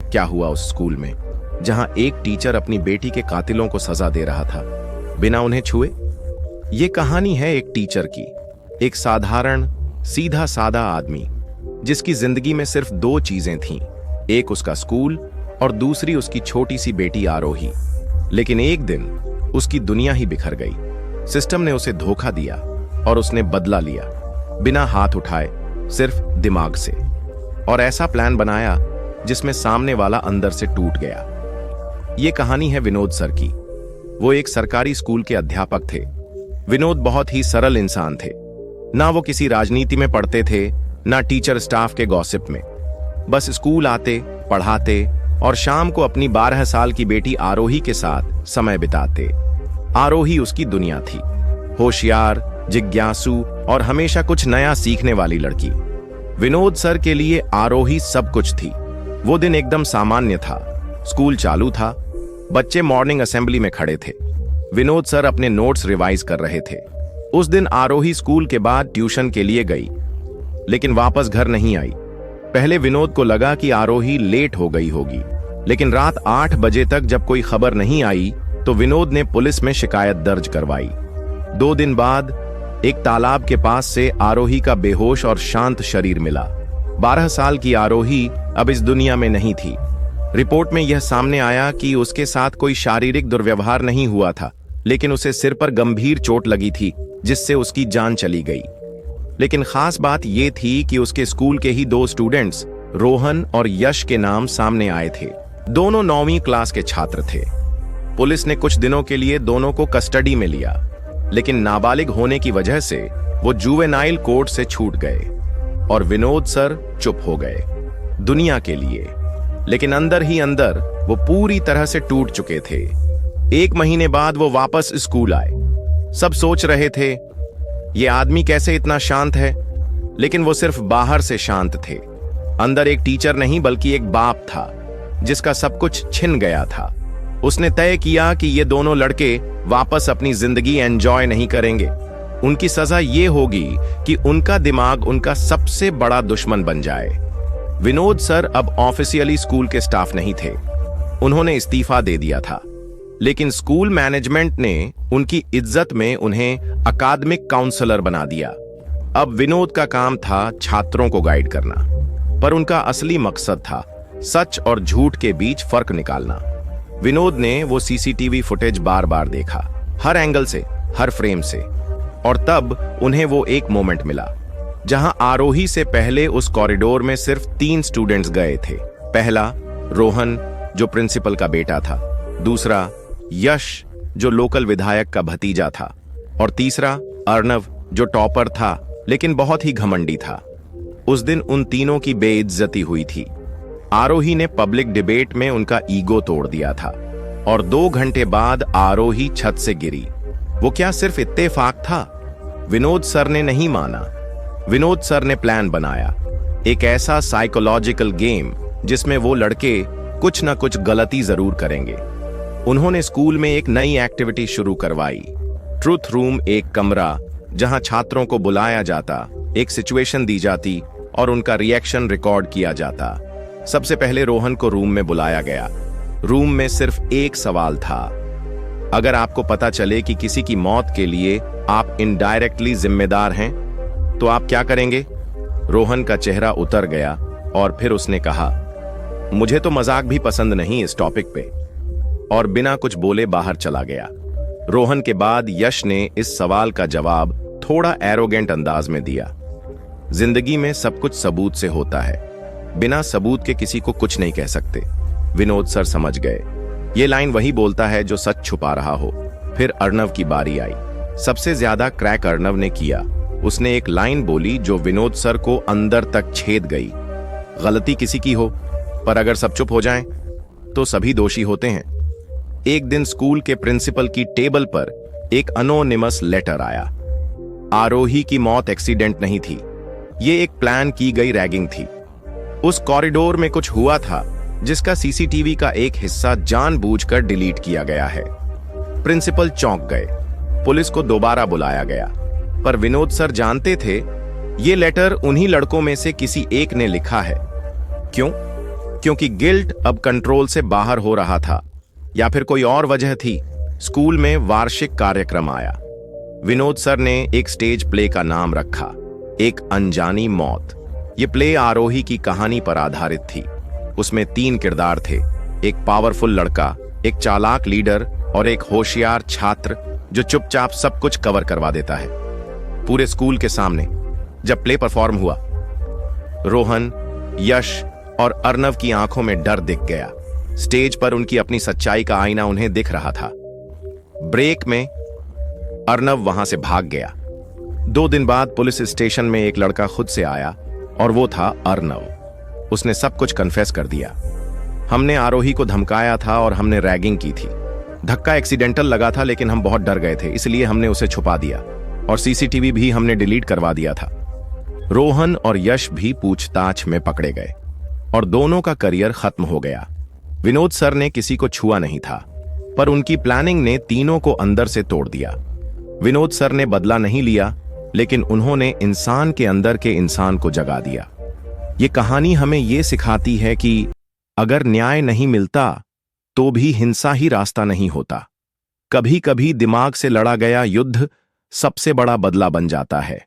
क्या हुआ उस स्कूल में जहां एक टीचर अपनी बेटी के कातिलों को सजा दे रहा था बिना उन्हें छुए। ये कहानी है एक टीचर की, एक साधारण सीधा सादा आदमी जिसकी जिंदगी में सिर्फ दो चीजें थीं, एक उसका स्कूल और दूसरी उसकी छोटी सी बेटी आरोही। लेकिन एक दिन उसकी दुनिया ही बिखर गई। सिस्टम ने उसे धोखा दिया और उसने बदला लिया, बिना हाथ उठाए, सिर्फ दिमाग से। और ऐसा प्लान बनाया जिसमें सामने वाला अंदर से टूट गया। ये कहानी है विनोद सर की। वो एक सरकारी स्कूल के अध्यापक थे। विनोद बहुत ही सरल इंसान थे। ना वो किसी राजनीति में पढ़ते थे, ना टीचर स्टाफ के गॉसिप में। बस स्कूल आते, पढ़ाते और शाम को अपनी 12 साल की बेटी आरोही के साथ समय बिताते। आरोही उसकी दुनिया थी, होशियार, जिज्ञासु और हमेशा कुछ नया सीखने वाली लड़की। विनोद सर के लिए आरोही सब कुछ थी। वो दिन एकदम सामान्य था। स्कूल चालू था, बच्चे मॉर्निंग असेंबली में खड़े थे। विनोद सर अपने नोट्स रिवाइज कर रहे थे। उस दिन आरोही स्कूल के बाद ट्यूशन के लिए गई, लेकिन वापस घर नहीं आई। पहले विनोद को लगा कि आरोही लेट हो गई होगी, लेकिन रात 8 बजे तक जब कोई खबर नहीं आई तो विनोद ने पुलिस में शिकायत दर्ज करवाई। 2 दिन बाद एक तालाब के पास से आरोही का बेहोश और शांत शरीर मिला। 12 साल की आरोही अब इस दुनिया में नहीं थी। रिपोर्ट में यह सामने आया कि उसके साथ कोई शारीरिक दुर्व्यवहार नहीं हुआ था, लेकिन उसे सिर पर गंभीर चोट लगी थी जिससे उसकी जान चली गई। लेकिन खास बात यह थी कि उसके स्कूल के ही 2 स्टूडेंट्स रोहन और यश के नाम सामने आए थे। दोनों 9वीं क्लास के छात्र थे। पुलिस ने कुछ दिनों के लिए दोनों को कस्टडी में लिया, लेकिन नाबालिग होने की वजह से वो जुवेनाइल कोर्ट से छूट गए और विनोद सर चुप हो गए दुनिया के लिए। लेकिन अंदर ही अंदर वो पूरी तरह से टूट चुके थे। 1 महीने बाद वो वापस स्कूल आए। सब सोच रहे थे ये आदमी कैसे इतना शांत है, लेकिन वो सिर्फ बाहर से शांत थे। अंदर एक टीचर नहीं बल्कि एक बाप था जिसका सब कुछ छिन गया था। उसने तय किया कि ये दोनों लड़के वापस अपनी जिंदगी एंजॉय नहीं करेंगे। उनकी सजा ये होगी कि उनका दिमाग उनका सबसे बड़ा दुश्मन बन जाए। विनोद सर अब ऑफिशियली स्कूल के स्टाफ नहीं थे। उन्होंने इस्तीफा दे दिया था, लेकिन स्कूल मैनेजमेंट ने उनकी इज्जत में उन्हें अकादमिक काउंसलर बना दिया। अब विनोद का काम था छात्रों को गाइड करना, पर उनका असली मकसद था सच और झूठ के बीच फर्क निकालना। विनोद ने वो सीसीटीवी फुटेज बार बार देखा, हर एंगल से, हर फ्रेम से, और तब उन्हें वो एक मोमेंट मिला जहां आरोही से पहले उस कॉरिडोर में सिर्फ 3 स्टूडेंट्स गए थे। पहला रोहन, जो प्रिंसिपल का बेटा था, दूसरा यश, जो लोकल विधायक का भतीजा था, और तीसरा अर्णव, जो टॉपर था लेकिन बहुत ही घमंडी था। उस दिन उन तीनों की बेइज्जती हुई थी। आरोही ने पब्लिक डिबेट में उनका ईगो तोड़ दिया था और 2 घंटे बाद आरोही छत से गिरी। वो क्या सिर्फ इत्तेफाक था? विनोद सर ने नहीं माना। विनोद सर ने प्लान बनाया, एक ऐसा साइकोलॉजिकल गेम जिसमें वो लड़के कुछ ना कुछ गलती जरूर करेंगे। उन्होंने स्कूल में एक नई एक्टिविटी शुरू करवाई, ट्रूथ रूम, एक कमरा जहां छात्रों को बुलाया जाता, एक सिचुएशन दी जाती और उनका रिएक्शन रिकॉर्ड किया जाता। सबसे पहले रोहन को रूम में बुलाया गया। रूम में सिर्फ एक सवाल था, अगर आपको पता चले कि किसी की मौत के लिए आप इनडायरेक्टली जिम्मेदार हैं तो आप क्या करेंगे? रोहन का चेहरा उतर गया और फिर उसने कहा, मुझे तो मजाक भी पसंद नहीं इस टॉपिक पे, और बिना कुछ बोले बाहर चला गया। रोहन के बाद यश ने इस सवाल का जवाब थोड़ा एरोगेंट अंदाज में दिया, जिंदगी में सब कुछ सबूत से होता है, बिना सबूत के किसी को कुछ नहीं कह सकते। विनोद सर समझ गए, ये लाइन वही बोलता है जो सच छुपा रहा हो। फिर अर्णव की बारी आई। सबसे ज्यादा क्रैक अर्णव ने किया। उसने एक लाइन बोली जो विनोद सर को अंदर तक छेद गई, गलती किसी की हो, पर अगर सब चुप हो जाएं, तो सभी दोषी होते हैं। एक दिन स्कूल के प्रिंसिपल की टेबल पर एक अनोनिमस लेटर आया। आरोही की मौत एक्सीडेंट नहीं थी, ये एक प्लान की गई रैगिंग थी। उस कॉरिडोर में कुछ हुआ था जिसका सीसीटीवी का एक हिस्सा जानबूझकर डिलीट किया गया है। प्रिंसिपल चौंक गए। पुलिस को दोबारा बुलाया गया, पर विनोद सर जानते थे ये लेटर उन्हीं लड़कों में से किसी एक ने लिखा है। क्यों? क्योंकि गिल्ट अब कंट्रोल से बाहर हो रहा था, या फिर कोई और वजह थी। स्कूल में वार्षिक कार्यक्रम आया। विनोद सर ने एक स्टेज प्ले का नाम रखा, एक अनजानी मौत। ये प्ले आरोही की कहानी पर आधारित थी। उसमें 3 किरदार थे, एक पावरफुल लड़का, एक चालाक लीडर और एक होशियार छात्र जो चुपचाप सब कुछ कवर करवा देता है। पूरे स्कूल के सामने जब प्ले परफॉर्म हुआ, रोहन, यश और अर्नव की आंखों में डर दिख गया। स्टेज पर उनकी अपनी सच्चाई का आईना उन्हें दिख रहा था। ब्रेक में अर्नव वहां से भाग गया। 2 दिन बाद पुलिस स्टेशन में एक लड़का खुद से आया और वो था अर्नव। उसने सब कुछ कन्फेस कर दिया। हमने आरोही को धमकाया था और हमने रैगिंग की थी। धक्का एक्सीडेंटल लगा था, लेकिन हम बहुत डर गए थे, इसलिए हमने उसे छुपा दिया और सीसीटीवी भी हमने डिलीट करवा दिया था। रोहन और यश भी पूछताछ में पकड़े गए और दोनों का करियर खत्म हो गया। विनोद सर ने किसी को छुआ नहीं था, पर उनकी प्लानिंग ने तीनों को अंदर से तोड़ दिया। विनोद सर ने बदला नहीं लिया, लेकिन उन्होंने इंसान के अंदर के इंसान को जगा दिया। ये कहानी हमें ये सिखाती है कि अगर न्याय नहीं मिलता तो भी हिंसा ही रास्ता नहीं होता। कभी कभी दिमाग से लड़ा गया युद्ध सबसे बड़ा बदला बन जाता है।